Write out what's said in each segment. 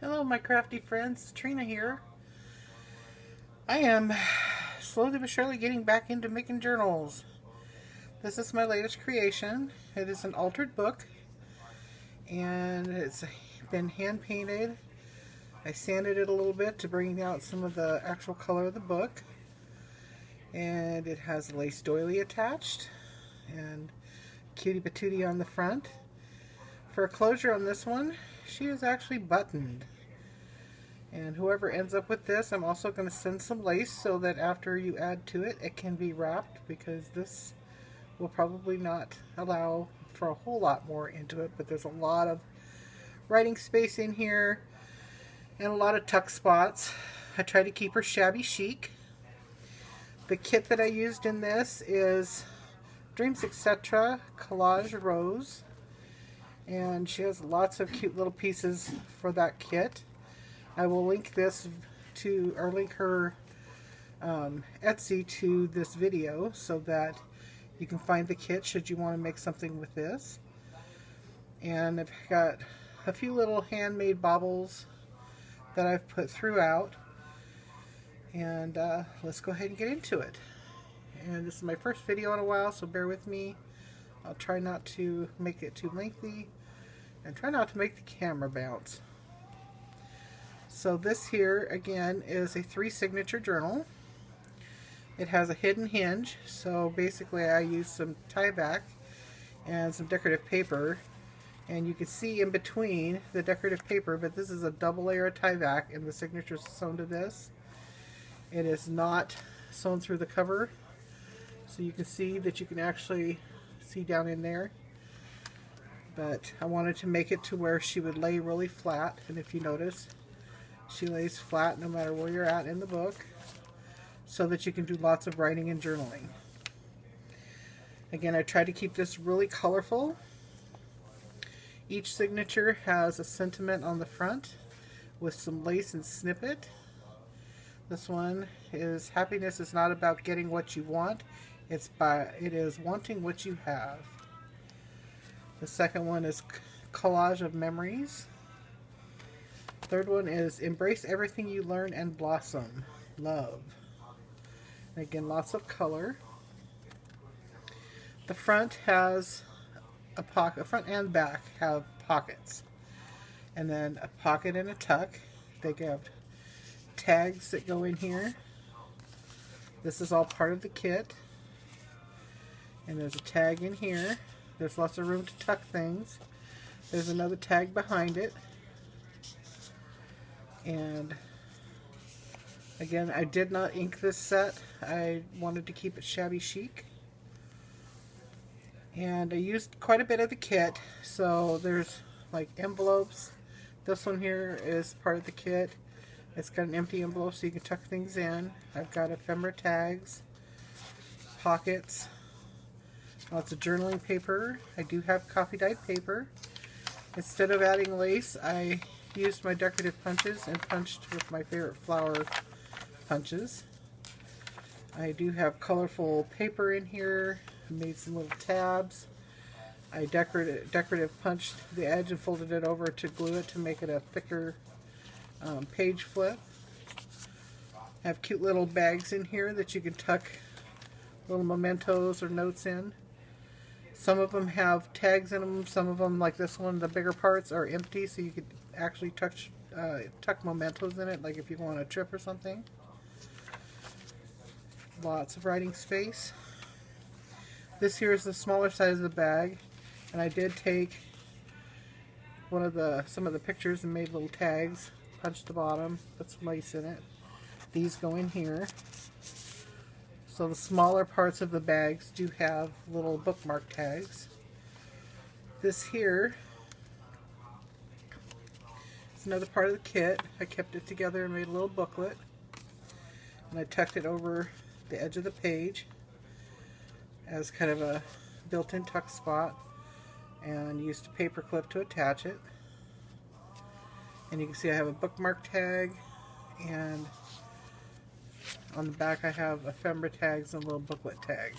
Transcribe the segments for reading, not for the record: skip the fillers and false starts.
Hello my crafty friends, Trina here. I am slowly but surely getting back into making journals. This is my latest creation. It is an altered book and it's been hand painted. I sanded it a little bit to bring out some of the actual color of the book. And it has a lace doily attached and cutie patootie on the front. For a closure on this one, she is actually buttoned. And whoever ends up with this, I'm also going to send some lace so that after you add to it, it can be wrapped, because this will probably not allow for a whole lot more into it, but there's a lot of writing space in here and a lot of tuck spots. I try to keep her shabby chic. The kit that I used in this is Dreamzetc Collage Rose, and she has lots of cute little pieces for that kit. I will link this to, or link her Etsy to this video so that you can find the kit should you want to make something with this. And I've got a few little handmade baubles that I've put throughout. And let's go ahead and get into it. And this is my first video in a while, so bear with me. I'll try not to make it too lengthy and try not to make the camera bounce. So this here, again, is a 3 signature journal. It has a hidden hinge, so basically I used some tie back and some decorative paper. And you can see in between the decorative paper, but this is a double layer of tie back, and the signature is sewn to this. It is not sewn through the cover, so you can see that you can actually see down in there. But I wanted to make it to where she would lay really flat, and if you notice, she lays flat no matter where you're at in the book, so that you can do lots of writing and journaling. Again, I tried to keep this really colorful. Each signature has a sentiment on the front with some lace and snippet. This one is, happiness is not about getting what you want, it is wanting what you have. The second one is collage of memories. Third one is embrace everything you learn and blossom. Love. And again, lots of color. The front has a pocket. Front and back have pockets, and then a pocket and a tuck. They have tags that go in here. This is all part of the kit. And there's a tag in here. There's lots of room to tuck things. There's another tag behind it. And again, I did not ink this set. I wanted to keep it shabby chic. And I used quite a bit of the kit. So there's like envelopes. This one here is part of the kit. It's got an empty envelope so you can tuck things in. I've got ephemera tags, pockets, lots of journaling paper. I do have coffee dyed paper. Instead of adding lace, I used my decorative punches and punched with my favorite flower punches. I do have colorful paper in here. I made some little tabs. I decorative punched the edge and folded it over to glue it to make it a thicker page flip. I have cute little bags in here that you can tuck little mementos or notes in. Some of them have tags in them. Some of them, like this one, the bigger parts are empty, so you could actually tuck mementos in it, like if you go on a trip or something. Lots of writing space. This here is the smaller size of the bag, and I did take some of the pictures and made little tags, punched the bottom, put some lace in it. These go in here. So the smaller parts of the bags do have little bookmark tags. This here is another part of the kit. I kept it together and made a little booklet. And I tucked it over the edge of the page as kind of a built-in tuck spot, and used a paper clip to attach it. And you can see I have a bookmark tag, and on the back I have ephemera tags and a little booklet tag.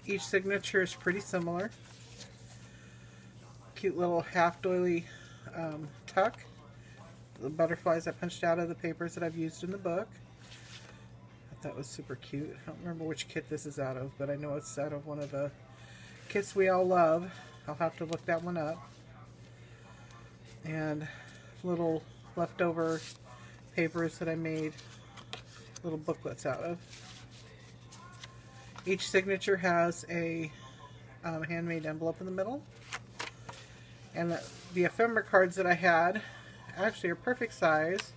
Each signature is pretty similar. Cute little half doily tuck the butterflies I punched out of the papers that I've used in the book. I thought that was super cute. I don't remember which kit this is out of, but I know it's out of one of the kits we all love. I'll have to look that one up. And little leftover papers that I made little booklets out of. Each signature has a handmade envelope in the middle. And the ephemera cards that I had actually are perfect size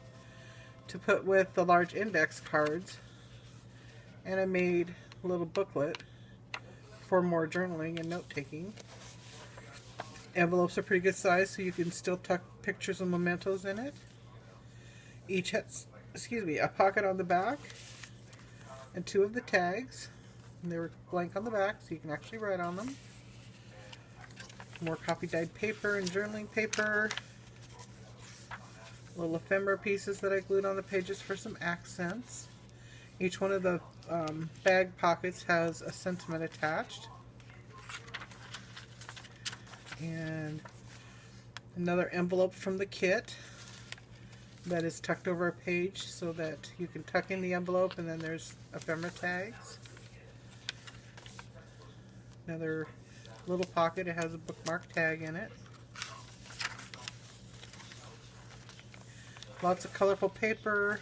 to put with the large index cards. And I made a little booklet for more journaling and note-taking. Envelopes are pretty good size, so you can still tuck pictures and mementos in it. Each has, a pocket on the back and 2 of the tags. And they were blank on the back, so you can actually write on them. More copy dyed paper and journaling paper. Little ephemera pieces that I glued on the pages for some accents. Each one of the bag pockets has a sentiment attached. And another envelope from the kit that is tucked over a page so that you can tuck in the envelope, and then there's ephemera tags. Another little pocket, it has a bookmark tag in it. Lots of colorful paper,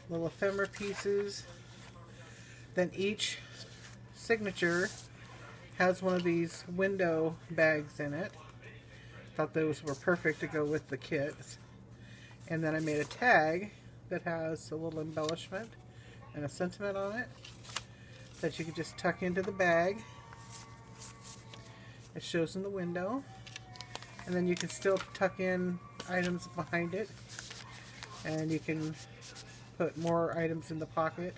little ephemera pieces. Then each signature has one of these window bags in it. Thought those were perfect to go with the kits. And then I made a tag that has a little embellishment and a sentiment on it that you can just tuck into the bag. It shows in the window, and then you can still tuck in items behind it, and you can put more items in the pocket.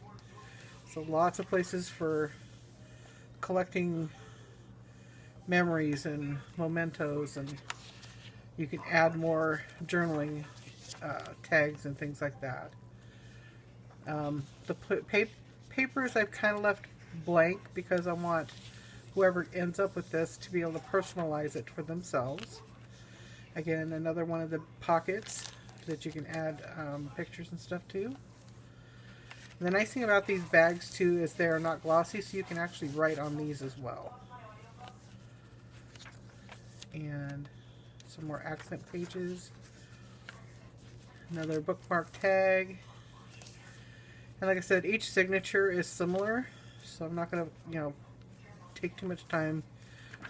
So lots of places for collecting memories and mementos, and you can add more journaling tags and things like that. The papers I've kind of left blank because I want whoever ends up with this to be able to personalize it for themselves. Again, another one of the pockets that you can add pictures and stuff to. And the nice thing about these bags too is they are not glossy, so you can actually write on these as well. And some more accent pages. Another bookmark tag. And like I said, each signature is similar, so I'm not going to, take too much time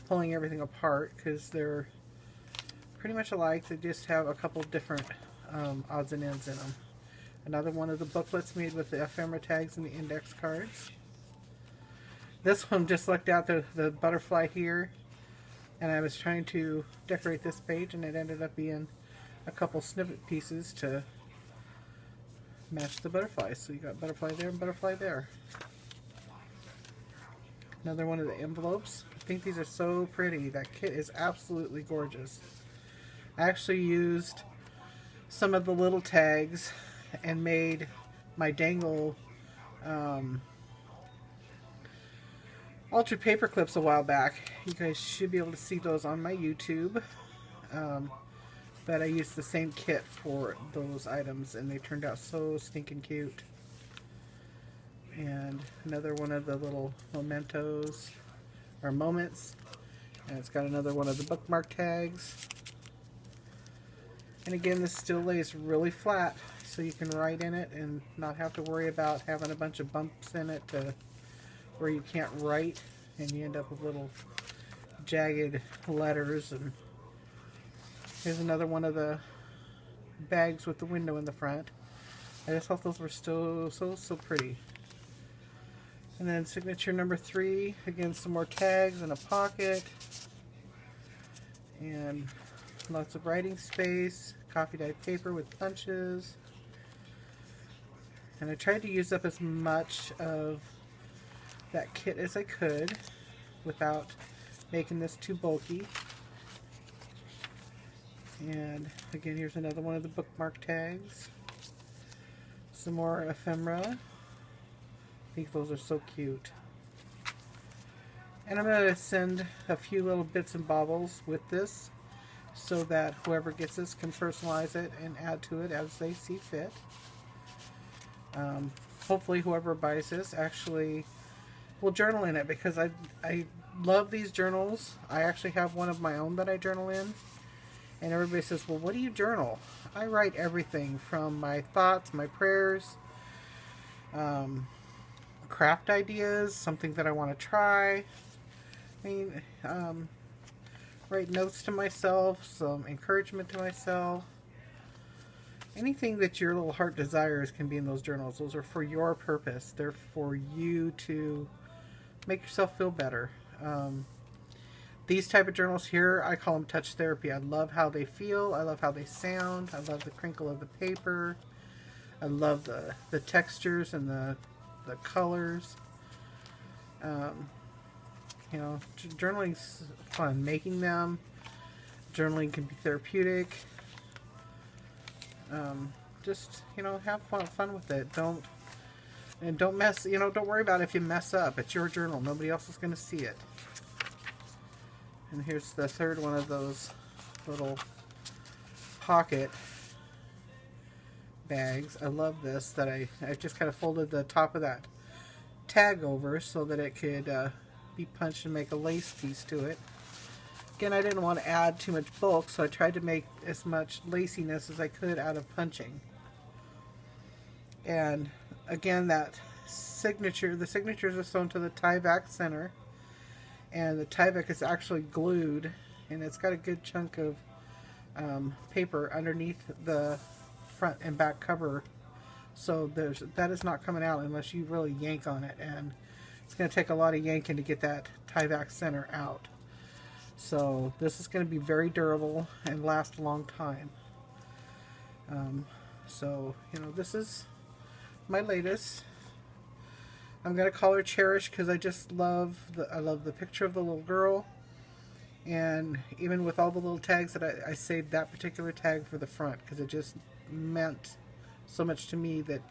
pulling everything apart because they're pretty much alike. They just have a couple different odds and ends in them. Another one of the booklets made with the ephemera tags and the index cards. This one just lucked out the butterfly here, and I was trying to decorate this page, and it ended up being a couple snippet pieces to match the butterflies. So you got butterfly there and butterfly there. Another one of the envelopes. I think these are so pretty. That kit is absolutely gorgeous. I actually used some of the little tags and made my dangle altered paper clips a while back. You guys should be able to see those on my YouTube. But I used the same kit for those items, and they turned out so stinking cute. And another one of the little mementos or moments, and it's got another one of the bookmark tags. And again, this still lays really flat, so you can write in it and not have to worry about having a bunch of bumps in it to where you can't write and you end up with little jagged letters. And here's another one of the bags with the window in the front. I just thought those were so pretty. And then signature number 3, again some more tags and a pocket. And lots of writing space, copy dyed paper with punches. And I tried to use up as much of that kit as I could without making this too bulky. And again, here's another one of the bookmark tags. Some more ephemera. I think those are so cute. And I'm going to send a few little bits and baubles with this so that whoever gets this can personalize it and add to it as they see fit. Hopefully whoever buys this actually will journal in it, because I love these journals. I actually have one of my own that I journal in, and everybody says, well, what do you journal? I write everything from my thoughts, my prayers, craft ideas, something that I want to try. I mean, write notes to myself, some encouragement to myself. Anything that your little heart desires can be in those journals. Those are for your purpose. They're for you to make yourself feel better. These type of journals here, I call them touch therapy. I love how they feel. I love how they sound. I love the crinkle of the paper. I love the textures and the colors. You know, journaling's fun. Making them, journaling can be therapeutic. Just, you know, have fun with it. Don't mess, you know, don't worry about it if you mess up. It's your journal. Nobody else is going to see it. And here's the third one of those little pocket bags. I love this, that I just kind of folded the top of that tag over so that it could be punched and make a lace piece to it. Again, I didn't want to add too much bulk, so I tried to make as much laciness as I could out of punching. And again, that signature, the signatures are sewn to the tie-back center, and the tie-back is actually glued, and it's got a good chunk of paper underneath the front and back cover, so that is not coming out unless you really yank on it, and it's going to take a lot of yanking to get that tie-back center out. So this is going to be very durable and last a long time. So, you know, this is my latest. I'm going to call her Cherish because I just love the picture of the little girl. And even with all the little tags that I saved that particular tag for the front because it just meant so much to me, that,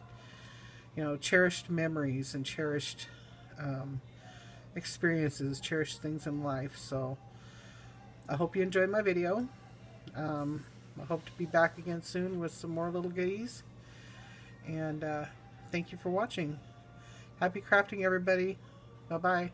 you know, cherished memories and cherished experiences, cherished things in life. So I hope you enjoyed my video. I hope to be back again soon with some more little goodies. And thank you for watching. Happy crafting, everybody. Bye-bye.